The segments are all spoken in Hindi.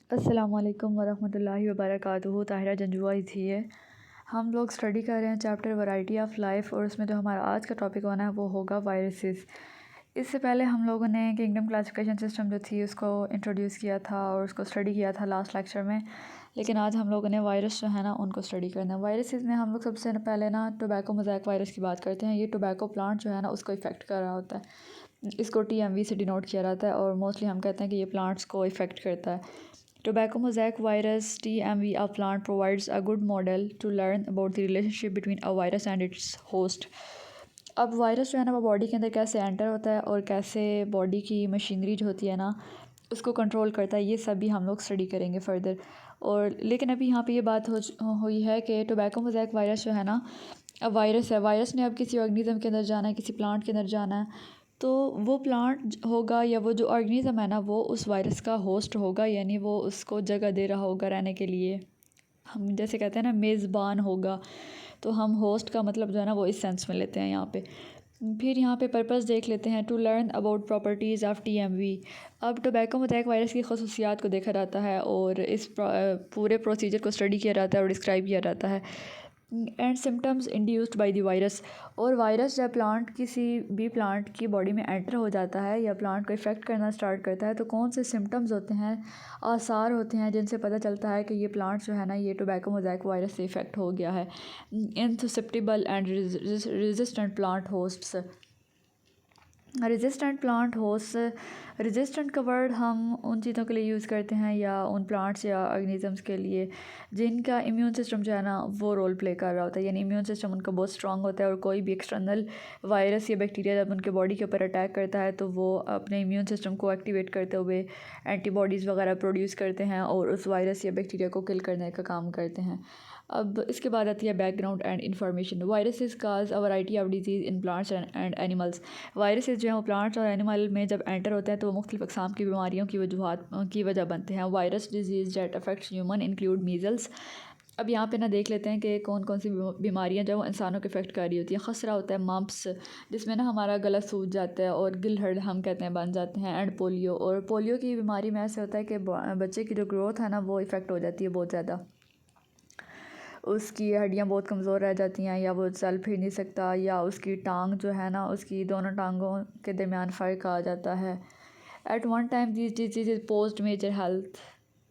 अस्सलामुअलैकुम वरहमतुल्लाहि वबरकातुहू। ताहिरा जंजुआ ही थी ये। हम लोग स्टडी कर रहे हैं चैप्टर वैरायटी ऑफ लाइफ, और उसमें जो हमारा आज का टॉपिक होना है वो होगा वायरसेस। इससे पहले हम लोगों ने किंगडम क्लासिफिकेशन सिस्टम जो थी उसको इंट्रोड्यूस किया था और उसको स्टडी किया था लास्ट लेक्चर में। लेकिन आज हम लोगों ने वायरस जो है ना उनको स्टडी करना है। वायरसेस में हम लोग सबसे पहले ना टोबैको मोज़ैक वायरस की बात करते हैं। ये टोबैको प्लांट जो है ना उसको इफ़ेक्ट कर रहा होता है। इसको TMV से डिनोट किया जाता है और मोस्टली हम कहते हैं कि ये प्लांट्स को इफ़ेक्ट करता है। Tobacco mosaic virus TMV, a plant, provides a good model to learn about the relationship between a virus and its host. अब वायरस जो है ना वो बॉडी के अंदर कैसे एंटर होता है और कैसे बॉडी की मशीनरी जो होती है ना उसको कंट्रोल करता है, ये सब भी हम लोग स्टडी करेंगे फर्दर। और लेकिन अभी यहाँ पे ये बात हुई है कि टोबैको मोज़ैक वायरस जो है ना, अब वायरस है, वायरस ने अब किसी ऑर्गेनिज्म के अंदर जाना है, किसी प्लांट के अंदर जाना है, तो वो प्लांट होगा या वो जो ऑर्गेनिज्म है ना वो उस वायरस का होस्ट होगा, यानी वो उसको जगह दे रहा होगा रहने के लिए। हम जैसे कहते हैं ना मेज़बान होगा, तो हम होस्ट का मतलब जो है ना वो इस सेंस में लेते हैं यहाँ पे। फिर यहाँ पे पर्पस देख लेते हैं, to learn about properties of TMV। अब टोबैको मोज़ैक वायरस की खसूसियात को देखा जाता है और इस पूरे प्रोसीजर को स्टडी किया जाता है और डिस्क्राइब किया जाता है। And symptoms induced by the virus. और वायरस जब प्लांट किसी भी प्लांट की बॉडी में एंटर हो जाता है या प्लांट को इफ़ेक्ट करना स्टार्ट करता है, तो कौन से सिम्टम्स होते हैं, आसार होते हैं जिनसे पता चलता है कि ये प्लांट जो है ना ये टोबैको मोज़ैक वायरस से इफ़ेक्ट हो गया है। Insusceptible and resistant plant hosts. Resistant plant host, resistant का वर्ड हम उन चीज़ों के लिए यूज़ करते हैं या उन प्लांट्स या ऑर्गेनिजम्स के लिए जिनका इम्यून सिस्टम जो है ना वो रोल प्ले कर रहा होता है, यानी इम्यून सिस्टम उनका बहुत स्ट्रांग होता है और कोई भी एक्सटर्नल वायरस या बैक्टीरिया जब उनके बॉडी के ऊपर अटैक करता है तो वो अपने इम्यून सिस्टम को एक्टिवेट करते हुए एंटीबॉडीज़ वगैरह प्रोड्यूस करते हैं और उस वायरस या बैक्टीरिया को किल करने का काम करते हैं। अब इसके बाद आती है background and information. Viruses cause a variety of disease in plants and animals. Viruses जो हैं वो प्लांट्स और एनिमल में जब एंटर होते हैं तो वो मुख्तलिफ़ अक़साम की बीमारियों की वजूहात की वजह बनते हैं। Virus disease that affects human include measles. अब यहाँ पे ना देख लेते हैं कि कौन कौन सी बीमारियाँ जो इंसानों को इफ़ेक्ट कर रही होती हैं। खसरा होता है, मम्प्स जिसमें ना हमारा गला सूज जाता है और गिलहड़ हम कहते हैं बन जाते हैं, एंड पोलियो। और पोलियो की बीमारी में ऐसे होता है कि बच्चे की जो ग्रोथ है ना वो इफ़ेक्ट हो जाती है बहुत ज़्यादा, उसकी हड्डियाँ बहुत कमज़ोर रह जाती हैं या वो चल फिर नहीं सकता, या उसकी टांग जो है ना उसकी दोनों टांगों के दरमियान फ़र्क आ जाता है। At one time this disease posed major health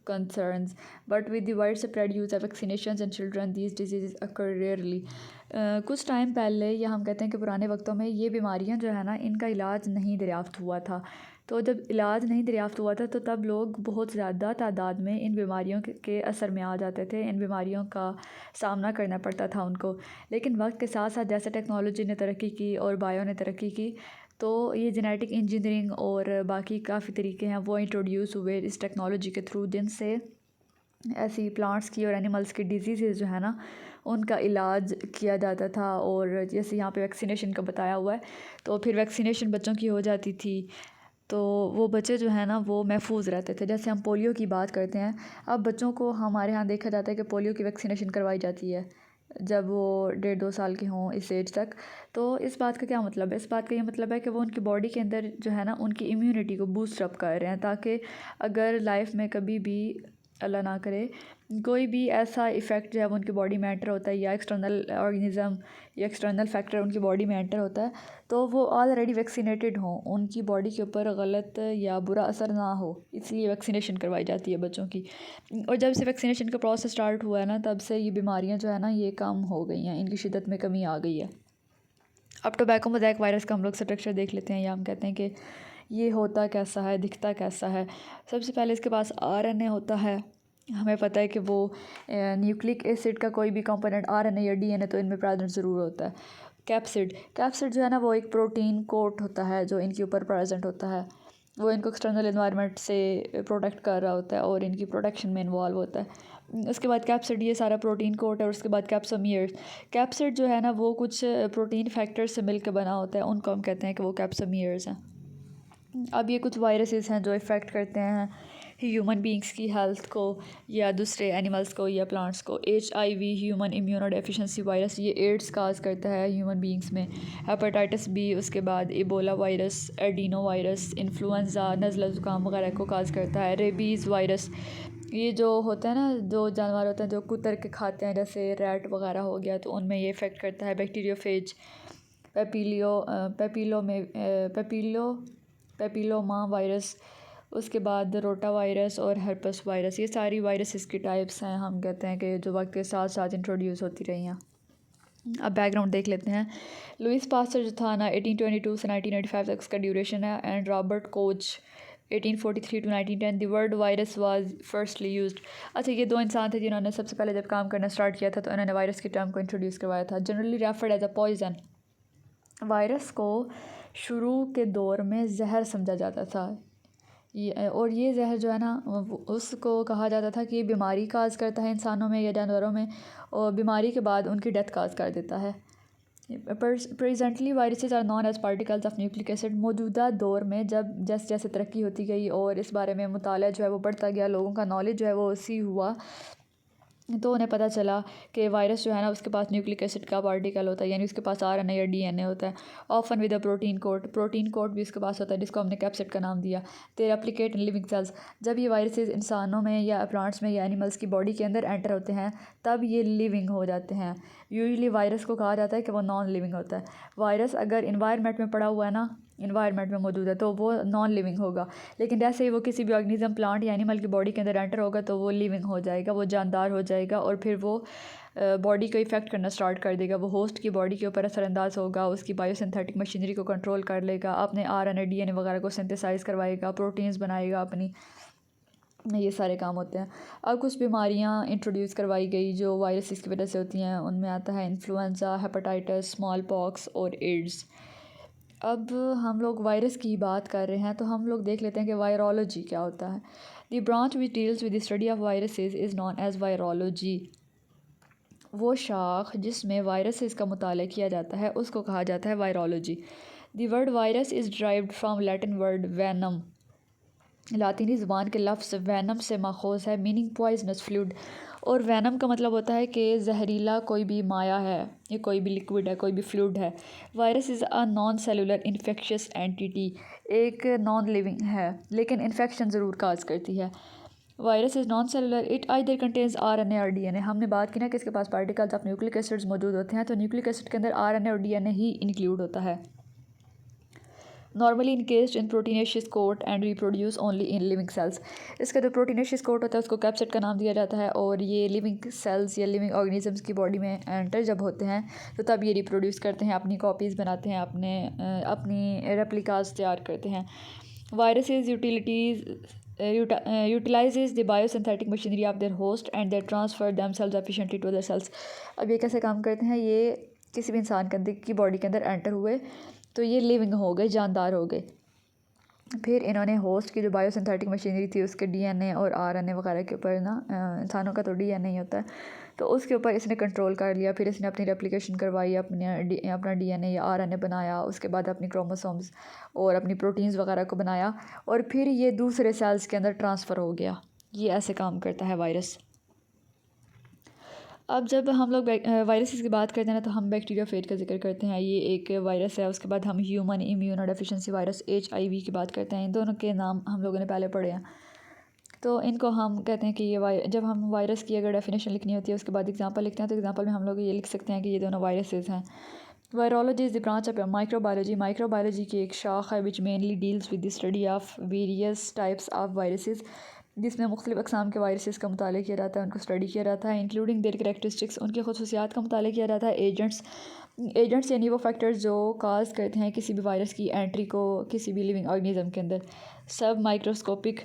concerns, but with the widespread use of vaccinations in children these diseases occur rarely। कुछ टाइम पहले या हम कहते हैं कि पुराने वक्तों में ये बीमारियां जो है ना इनका इलाज नहीं दरियाफ़्त हुआ था। तो जब इलाज नहीं दरियाफ़्त हुआ था तो तब लोग बहुत ज़्यादा तादाद में इन बीमारियों के असर में आ जाते थे, इन बीमारियों का सामना करना पड़ता था उनको। लेकिन वक्त के साथ साथ जैसे टेक्नोलॉजी ने तरक्की की और बायो ने तरक्की की, तो ये जेनेटिक इंजीनियरिंग और बाकी काफ़ी तरीके हैं वो इंट्रोड्यूस हुए इस टेक्नोलॉजी के थ्रू, जिनसे ऐसी प्लांट्स की और एनिमल्स की डिजीज़ जो है ना उनका इलाज किया जाता था। और जैसे यहाँ पे वैक्सीनेशन का बताया हुआ है, तो फिर वैक्सीनेशन बच्चों की हो जाती थी तो वो बच्चे जो है ना वो महफूज रहते थे। जैसे हम पोलियो की बात करते हैं, अब बच्चों को हमारे यहाँ देखा जाता है कि पोलियो की वैक्सीनेशन करवाई जाती है जब वो 1.5-2 साल के हों, इस एज तक। तो इस बात का क्या मतलब है, इस बात का ये मतलब है कि वो उनकी बॉडी के अंदर जो है ना उनकी इम्यूनिटी को बूस्ट अप कर रहे हैं, ताकि अगर लाइफ में कभी भी अल्लाह ना करे कोई भी ऐसा इफ़ेक्ट जो है वो उनकी बॉडी में एंटर होता है या एक्सटर्नल ऑर्गेनिज़म या एक्सटर्नल फैक्टर उनकी बॉडी में एंटर होता है, तो वो ऑलरेडी वैक्सीनेटेड हों, उनकी बॉडी के ऊपर गलत या बुरा असर ना हो, इसलिए वैक्सीनेशन करवाई जाती है बच्चों की। और जब से वैक्सीनेशन का प्रोसेस स्टार्ट हुआ है ना तब से ये बीमारियाँ जो है ना ये कम हो गई हैं, इनकी शिद्दत में कमी आ गई है। अब टोबैको मोज़ैक वायरस का हम लोग स्ट्रक्चर देख लेते हैं, या हम कहते हैं कि ये होता कैसा है, दिखता कैसा है। सबसे पहले इसके पास RNA होता है। हमें पता है कि वो न्यूक्लिक एसिड का कोई भी कंपोनेंट RNA या DNA तो इनमें प्रेजेंट ज़रूर होता है। कैप्सिड, कैप्सिड जो है ना वो एक प्रोटीन कोट होता है जो इनके ऊपर प्रेजेंट होता है, वो इनको एक्सटर्नल एनवायरनमेंट से प्रोटेक्ट कर रहा होता है और इनकी प्रोटेक्शन में इन्वॉल्व होता है। उसके बाद कैप्सिड, ये सारा प्रोटीन कोट है। और उसके बाद कैप्सोमियर्स, कैप्सिड जो है ना वो कुछ प्रोटीन फैक्टर्स से मिलकर बना होता है, उनको हम कहते हैं कि वो कैप्सोमियर्स हैं। अब ये कुछ वायरसेस हैं जो इफ़ेक्ट करते हैं ह्यूमन बींग्स की हेल्थ को या दूसरे एनिमल्स को या प्लांट्स को। HIV human immuno deficiency virus, ये एड्स काज करता है ह्यूमन बींग्स में। हेपेटाइटिस बी, उसके बाद Ebola virus, adeno virus, influenza, नज़ला ज़ुकाम वगैरह को काज करता है। रेबीज़ वायरस, ये जो होता है ना, जो जानवर होते हैं जो कुतर के खाते हैं, जैसे रैट वगैरह हो गया, तो उनमें ये इफ़ेक्ट करता है। बैक्टीरियोफेज, पेपिलोमा वायरस, उसके बाद रोटा वायरस और हर्पस वायरस, ये सारी वायरसेस की टाइप्स हैं। हम कहते हैं कि जो वक्त के साथ साथ इंट्रोड्यूस होती रही हैं। अब बैकग्राउंड देख लेते हैं। लुइस पास्टर जो था ना, 1822 से 1995 तक उसका ड्यूरेशन है, and Robert Koch 1843 to 1910। The word virus was firstly used. अच्छा, ये दो इंसान थे जिन्होंने सबसे पहले जब काम करना स्टार्ट किया था तो उन्होंने वायरस की टर्म को इंट्रोड्यूस करवाया था। Generally referred as a poison. Virus को शुरू के दौर में जहर समझा जाता था, और ये जहर जो है ना, उसको कहा जाता था कि ये बीमारी काज करता है इंसानों में या जानवरों में, और बीमारी के बाद उनकी डेथ काज कर देता है। Presently viruses are known as particles of nucleic acid. मौजूदा दौर में जब जैसे जैसे तरक्की होती गई और इस बारे में मुताला जो है वो बढ़ता गया, लोगों का नॉलेज जो है वो उसी हुआ, तो उन्हें पता चला कि वायरस जो है ना, उसके पास न्यूक्लिक एसिड का पार्टिकल होता है, यानी उसके पास RNA या DNA होता है। Often with a protein code भी उसके पास होता है, जिसको हमने कैप्सिड का नाम दिया। दे रेप्लिकेट इन लिविंग सेल्स। जब ये वायरसेस इंसानों में या प्लांट्स में या एनिमल्स की बॉडी के अंदर एंटर होते हैं, तब ये लिविंग हो जाते हैं। यूजुअली वायरस को कहा जाता है कि वो नॉन लिविंग होता है। वायरस अगर इन्वायरमेंट में पड़ा हुआ है ना, इन्वायरमेंट में मौजूद है, तो वो नॉन लिविंग होगा। लेकिन जैसे ही वो किसी भी ऑर्गेनिज्म, प्लांट या एनिमल की बॉडी के अंदर एंटर होगा, तो वो लिविंग हो जाएगा, वो जानदार हो जाएगा, और फिर वो बॉडी को इफ़ेक्ट करना स्टार्ट कर देगा। वो होस्ट की बॉडी के ऊपर असरअंदाज होगा, उसकी बायोसिंथेटिक मशीनरी को कंट्रोल कर लेगा, अपने RNA DNA वगैरह को सिंथेसाइज करवाएगा, प्रोटीन्स बनाएगा अपनी, ये सारे काम होते हैं। अब कुछ बीमारियां इंट्रोड्यूस करवाई गई जो वायरसेस की वजह से होती हैं, उनमें आता है इन्फ्लुएंजा, हेपेटाइटिस, स्मॉल पॉक्स और एड्स। अब हम लोग वायरस की बात कर रहे हैं, तो हम लोग देख लेते हैं कि वायरोलॉजी क्या होता है। The branch which deals with the study of viruses is known as virology. वो शाख जिसमें वायरसेस का मुताला किया जाता है उसको कहा जाता है virology. The word virus is derived from Latin word venom. लातीनी ज़ुबान के लफ्ज़ वैनम से माखूज़ है, मीनिंग पॉइजनस फ्लूइड। और वैनम का मतलब होता है कि जहरीला कोई भी माया है, या कोई भी लिक्विड है, कोई भी फ्लूइड है। Virus is a non cellular infectious entity. एक नॉन लिविंग है लेकिन इन्फेक्शन ज़रूर काज करती है। Virus is non cellular, it either contains RNA और DNA। हमने बात की ना कि इसके पास पार्टिकल्स ऑफ न्यूक्लिक एसिड्स मौजूद होते हैं, तो न्यूक्लिक एसिड के अंदर RNA और DNA ही इंक्लूड होता है। Normally encased in proteinaceous coat and reproduce only in living cells. इसका जो प्रोटीनेशियस कोट होता है उसको कैप्सिड का नाम दिया जाता है, और ये लिविंग सेल्स या लिविंग ऑर्गेनिजम्स की बॉडी में एंटर जब होते हैं, तो तब ये रिप्रोड्यूस करते हैं, अपनी कॉपीज़ बनाते हैं, अपनी रेप्लिकास तैयार करते हैं। Viruses utilizes the biosynthetic machinery of their host and there transfer themselves efficiently to other cells. अब ये कैसे काम करते हैं, ये किसी भी इंसान के अंदर की बॉडी के अंदर एंटर हुए तो ये लिविंग हो गए, जानदार हो गए। फिर इन्होंने होस्ट की जो बायोसिंथेटिक मशीनरी थी उसके DNA और RNA वगैरह के ऊपर ना, इंसानों का तो DNA ही होता है, तो उसके ऊपर इसने कंट्रोल कर लिया। फिर इसने अपनी रेप्लिकेशन करवाई, अपना DNA या RNA बनाया, उसके बाद अपनी क्रोमोसोम्स और अपनी प्रोटीन्स वगैरह को बनाया, और फिर ये दूसरे सेल्स के अंदर ट्रांसफ़र हो गया। ये ऐसे काम करता है वायरस। अब जब हम लोग वायरसेस की बात करते हैं ना, तो हम बैक्टीरियोफेज का जिक्र करते हैं, ये एक वायरस है। उसके बाद हम human immuno deficiency virus HIV की बात करते हैं। इन दोनों के नाम हम लोगों ने पहले पढ़े हैं, तो इनको हम कहते हैं कि ये जब हम वायरस की अगर डेफिनेशन लिखनी होती है उसके बाद एग्जांपल लिखते हैं, तो एग्जांपल में हम लोग ये लिख सकते हैं कि ये दोनों वायरसेस हैं। Virology is the branch of microbiology. Microbiology की एक शाख है which mainly deals with the study of various types of viruses, जिसमें मुख्तलिफ़ अक़साम के वायरसेस का मुताला किया जाता है, उनको स्टडी किया जाता है, इंक्लूडिंग देयर करैक्टरिस्टिक्स, उनकी खसूसियात का मुताला किया जाता है। एजेंट्स यानी वो फैक्टर्स जो काज करते हैं किसी भी वायरस की एंट्री को किसी भी लिविंग ऑर्गेनिज्म के अंदर। सब माइक्रोस्कोपिक,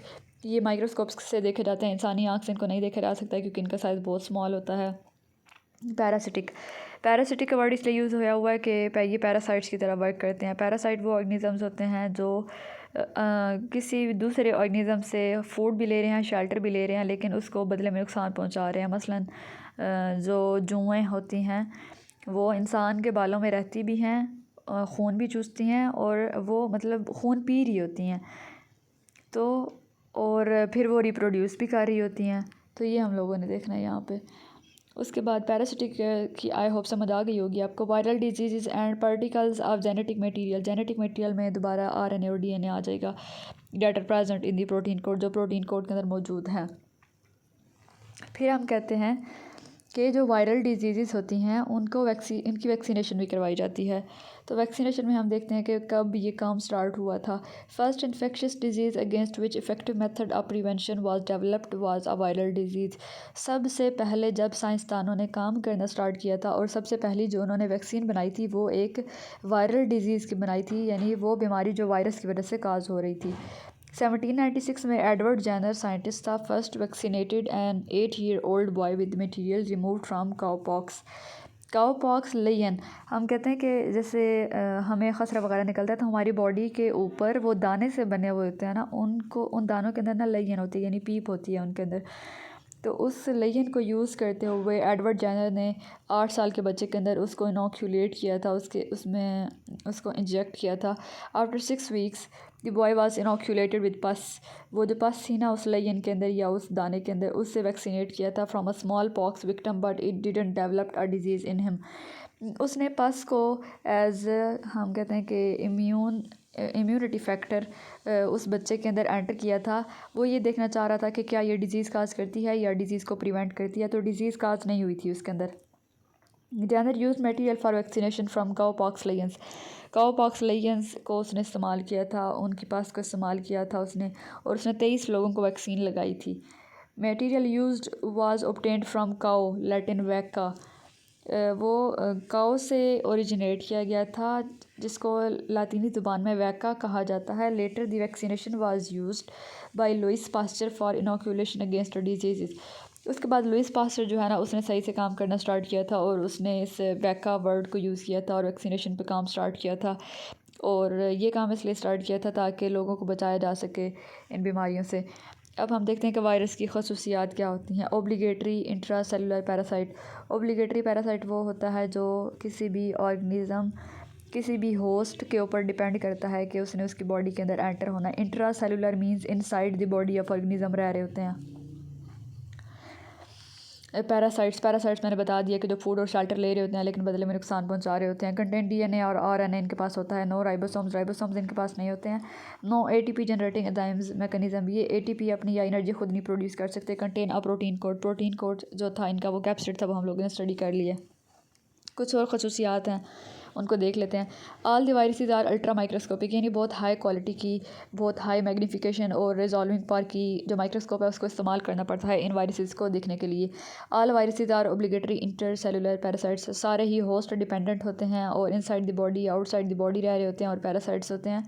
ये माइक्रोस्कोप से देखे जाते हैं, इंसानी आँख से इनको नहीं देखा जा सकता क्योंकि इनका साइज़ बहुत स्मॉल होता है। पैरासिटिक का वर्ड इसलिए यूज़ होया हुआ है कि ये पैरासाइट्स की तरह वर्क करते हैं। पैरासाइट वो ऑर्गेनिजम्स होते हैं जो किसी दूसरे ऑर्गेनिज़म से फूड भी ले रहे हैं, शेल्टर भी ले रहे हैं, लेकिन उसको बदले में नुकसान पहुंचा रहे हैं। मसलन जो जुएँ होती हैं वो इंसान के बालों में रहती भी हैं, खून भी चूसती हैं, और वो मतलब खून पी रही होती हैं। तो और फिर वो रिप्रोड्यूस भी कर रही होती हैं। तो ये हम लोगों ने देखना है यहाँ पे। उसके बाद पैरासिटिक की आई होप समझ आ गई होगी आपको। Viral disease and particles of genetic material में दोबारा RNA और DNA आ जाएगा that are present in the protein code, जो प्रोटीन कोड के अंदर मौजूद है। फिर हम कहते हैं कि जो वायरल डिजीज़ होती हैं उनको इनकी वैक्सीनेशन भी करवाई जाती है। तो वैक्सीनेशन में हम देखते हैं कि कब ये काम स्टार्ट हुआ था। First infectious disease against which effective method of prevention was developed was a viral disease. सबसे पहले जब साइंसदानों ने काम करना स्टार्ट किया था और सबसे पहली जो उन्होंने वैक्सीन बनाई थी वो एक वायरल डिजीज़ की बनाई थी, यानी वो बीमारी जो वायरस की वजह से काज हो रही थी। 1796 में एडवर्ड जेनर साइंटिस्ट था first vaccinated an 8-year-old boy with material removed from cowpox lesion. हम कहते हैं कि जैसे हमें खसरा वगैरह निकलता है तो हमारी बॉडी के ऊपर वो दाने से बने हुए होते हैं ना, उनको उन दानों के अंदर ना लेयन होती है, यानी पीप होती है उनके अंदर। तो उस लेयन को यूज़ करते हुए एडवर्ड जेनर ने 8 साल के बच्चे के अंदर उसको इनोक्यूलेट किया था, उसमें उसको इंजेक्ट किया था। After 6 weeks the boy was inoculated with pus. वो जो पस थी ना उस लेयन के अंदर या उस दाने के अंदर, उससे वैक्सीनेट किया था from a small pox victim but it didn't develop a disease in him. उसने पस को एज हम कहते हैं कि इम्यूनिटी फैक्टर उस बच्चे के अंदर एंटर किया था। वो ये देखना चाह रहा था कि क्या ये डिज़ीज़ काज करती है या डिज़ीज़ को प्रिवेंट करती है। तो डिज़ीज़ काज नहीं हुई थी उसके अंदर। Jenner use material for vaccination from cowpox lesions को उसने इस्तेमाल किया था, उनके पास को इस्तेमाल किया था उसने, और उसने 23 लोगों को वैक्सीन लगाई थी। Material used was obtained from cow Latin वैका। वो काउ से ओरिजिनेट किया गया था जिसको लातीनी ज़ुबान में वैका कहा जाता है। Later the vaccination was used by Louis Pasteur for inoculation against disease. उसके बाद लुइस पास्चर जो है ना उसने सही से काम करना स्टार्ट किया था और उसने इस वैका वर्ड को यूज़ किया था और वैक्सीनेशन पे काम स्टार्ट किया था। और ये काम इसलिए स्टार्ट किया था ताकि लोगों को बचाया जा सके इन बीमारियों से। अब हम देखते हैं कि वायरस की खसूसियात क्या होती हैं। Obligatory intracellular parasite. Obligatory parasite वो होता है जो किसी भी ऑर्गेनिज़म, किसी भी होस्ट के ऊपर डिपेंड करता है कि उसने उसकी बॉडी के अंदर एंटर होना है। Intracellular means inside the body of organism रह रहे होते हैं। पैरासाइट्स मैंने बता दिया कि जो फूड और शेल्टर ले रहे होते हैं लेकिन बदले में नुकसान पहुंचा रहे होते हैं। कंटेंट DNA और RNA इनके पास होता है। नो राइबोसोम्स इनके पास नहीं होते हैं। No ATP generating enzymes mechanism, ये ATP अपनी या एनर्जी खुद नहीं प्रोड्यूस कर सकते। कंटेन अ प्रोटीन कोड जो था इनका वो कैप्सिड था, वो हम लोगों ने स्टडी कर लिया। कुछ और खसूसियात हैं उनको देख लेते हैं। All the viruses are ultra microscopic, यानी बहुत हाई क्वालिटी की, बहुत हाई मैग्नीफिकेशन और रिजॉल्विंग पावर की जो माइक्रोस्कोप है उसको इस्तेमाल करना पड़ता है इन वायरसेस को देखने के लिए। All viruses are obligatory intercellular parasites, सारे ही होस्ट डिपेंडेंट होते हैं और inside the body outside the body रह रहे होते हैं और पैरासाइट्स होते हैं।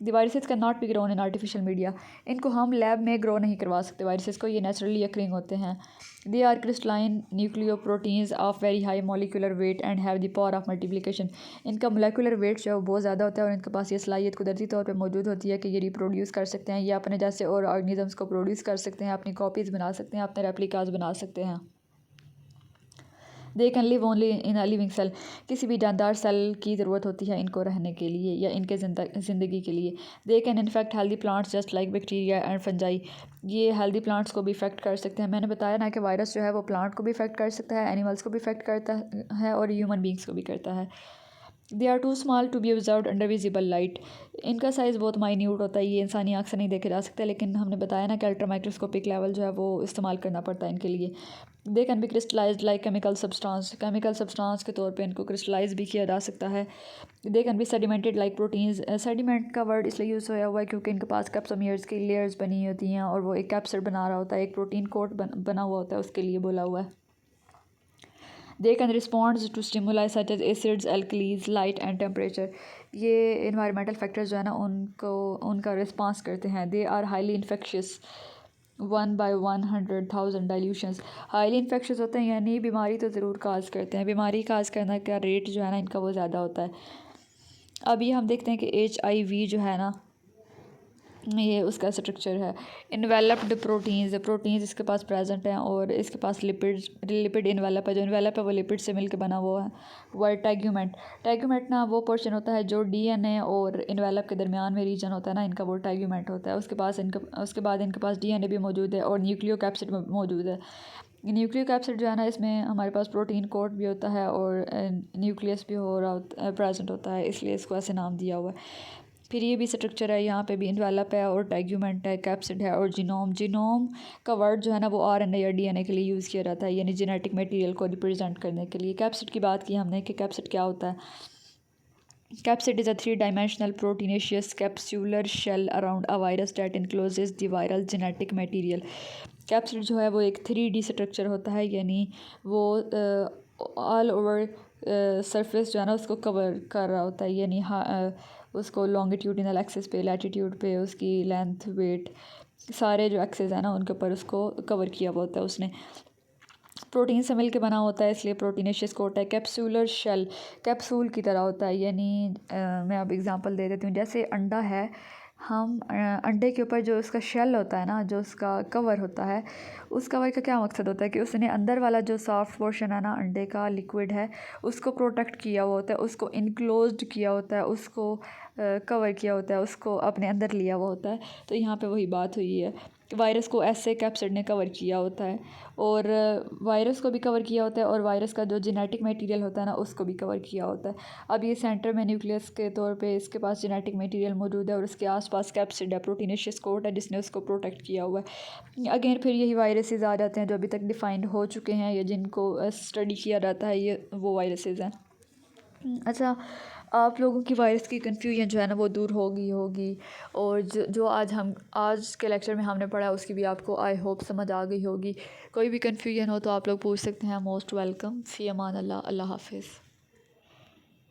The viruses can not be grown in artificial media, इनको हम लैब में ग्रो नहीं करवा सकते वायरसेस को, ये नेचुरली अक्रिंग होते हैं। They are crystalline nucleoproteins of very high molecular weight and have the power of multiplication, इनका मोलिकुलर वेट जो है वो बहुत ज़्यादा होता है और इनके पास ये सलाहियत कुदरती तौर पे मौजूद होती है कि ये रिप्रोड्यूस कर सकते हैं, ये अपने जैसे और ऑर्गेनिजम्स को प्रोड्यूस कर सकते हैं, अपनी कॉपीज़ बना सकते हैं, अपने रेप्लिकाज बना सकते हैं। They can live only in a living cell, किसी भी जानदार सेल की ज़रूरत होती है इनको रहने के लिए या इनके ज़िंदगी के लिए। They can infect healthy plants just like bacteria and fungi, ये हेल्दी प्लांट्स को भी इफेक्ट कर सकते हैं। मैंने बताया ना कि वायरस जो है वो प्लांट को भी इफेक्ट कर सकता है, एनिमल्स को भी इफेक्ट करता है और ह्यूमन बींग्स को भी करता है। They are too small to be observed under visible light, इनका साइज़ बहुत माइन्यूट होता है, ये इंसानी आँख से नहीं देखे जा सकते, लेकिन हमने बताया ना कि अल्ट्रा माइक्रोस्कोपिक लेवल जो है वो इस्तेमाल करना पड़ता है इनके लिए। They can be crystallise like chemical substance के तौर पे इनको क्रिस्टलाइज भी किया जा सकता है। They can be sedimented like proteins, sediment का वर्ड इसलिए यूज़ होया हुआ है क्योंकि इनके पास कैप्सोमियर्स की लेयर्स बनी होती हैं और वो एक कैप्सिड बना रहा होता है, एक प्रोटीन कोट बना हुआ होता है, उसके लिए बोला हुआ है। They can respond to stimuli such as acids, alkalis, light and temperature, ये इन्वायरमेंटल फैक्टर्स जो है ना उनका रिस्पॉन्स करते हैं। They are highly infectious 1/100,000 dilutions, highly infectious होते हैं यानी बीमारी तो ज़रूर काज करते हैं, बीमारी काज करने का रेट जो है ना इनका वो ज़्यादा होता है। अब ये हम देखते हैं कि HIV जो है ना ये उसका स्ट्रक्चर है। इन्वेलप्ड प्रोटीन्स इसके पास प्रेजेंट हैं और इसके पास लिपिड इन्वेलप है। जो इन्वेलप है वो लिपिड से मिलकर बना हुआ है। वो टैग्यूमेट ना वो पोर्शन होता है जो डीएनए और इन्वेलप के दरमियान में रीजन होता है ना, इनका वो टैग्यूमेट होता है। उसके बाद इनके पास डीएनए भी मौजूद है और न्यूक्लियोकैप्सिड मौजूद है। न्यूक्लियोकैप्सिड जो है ना, इसमें हमारे पास प्रोटीन कोट भी होता है और न्यूक्लियस भी हो रहा होता प्रेजेंट होता है, इसलिए इसको ऐसे नाम दिया हुआ है। फिर ये भी स्ट्रक्चर है, यहाँ पे भी इन्वेलप है और टैग्यूमेंट है, कैप्सिड है और जीनोम का वर्ड जो है ना वो आरएनए या डीएनए के लिए यूज़ किया जाता है, यानी जेनेटिक मटेरियल को रिप्रेजेंट करने के लिए। कैप्सिड की बात की हमने कि कैप्सिड क्या होता है। Capsid is a 3-dimensional proteinaceous capsular shell around a virus that encloses the viral genetic material। Capsid जो है वो एक 3D स्ट्रक्चर होता है, यानी वो ऑल ओवर सरफेस जो है ना उसको कवर कर रहा होता है, यानी उसको लॉन्गिट्यूडिनल एक्सिस पे, लैटिट्यूड पे, उसकी लेंथ, वेट, सारे जो एक्सेस है ना उनके ऊपर उसको कवर किया हुआ होता है उसने। प्रोटीन से मिलकर बना होता है, इसलिए प्रोटीनेशियस कोट है। कैप्सूलर शेल कैप्सूल की तरह होता है, यानी मैं अब एग्जांपल दे देती हूँ। जैसे अंडा है, हम अंडे के ऊपर जो उसका शेल होता है ना, जो उसका कवर होता है, उस कवर का क्या मकसद होता है कि उसने अंदर वाला जो सॉफ्ट पोर्शन है ना अंडे का, लिक्विड है, उसको प्रोटेक्ट किया हुआ होता है, उसको इनक्लोज्ड किया होता है, उसको कवर किया होता है, उसको अपने अंदर लिया हुआ होता है। तो यहाँ पे वही बात हुई है, वायरस को ऐसे कैप्सिड ने कवर किया होता है और वायरस को भी कवर किया होता है और वायरस का जो जेनेटिक मटेरियल होता है ना उसको भी कवर किया होता है। अब ये सेंटर में न्यूक्लियस के तौर पे इसके पास जेनेटिक मटेरियल मौजूद है और उसके आसपास कैप्सिड है, प्रोटीनेशियस कोट है जिसने उसको प्रोटेक्ट किया हुआ है। अगेन फिर यही वायरसेस आ जाते हैं जो अभी तक डिफाइंड हो चुके हैं या जिनको स्टडी किया जाता है, ये वो वायरसेस हैं। अच्छा, आप लोगों की वायरस की कन्फ्यूजन जो है ना वो दूर होगी और जो आज के लेक्चर में हमने पढ़ा उसकी भी आपको आई होप समझ आ गई होगी। कोई भी कन्फ्यूजन हो तो आप लोग पूछ सकते हैं। Most welcome. फ़ी अमान अल्लाह। अल्लाह हाफिज़।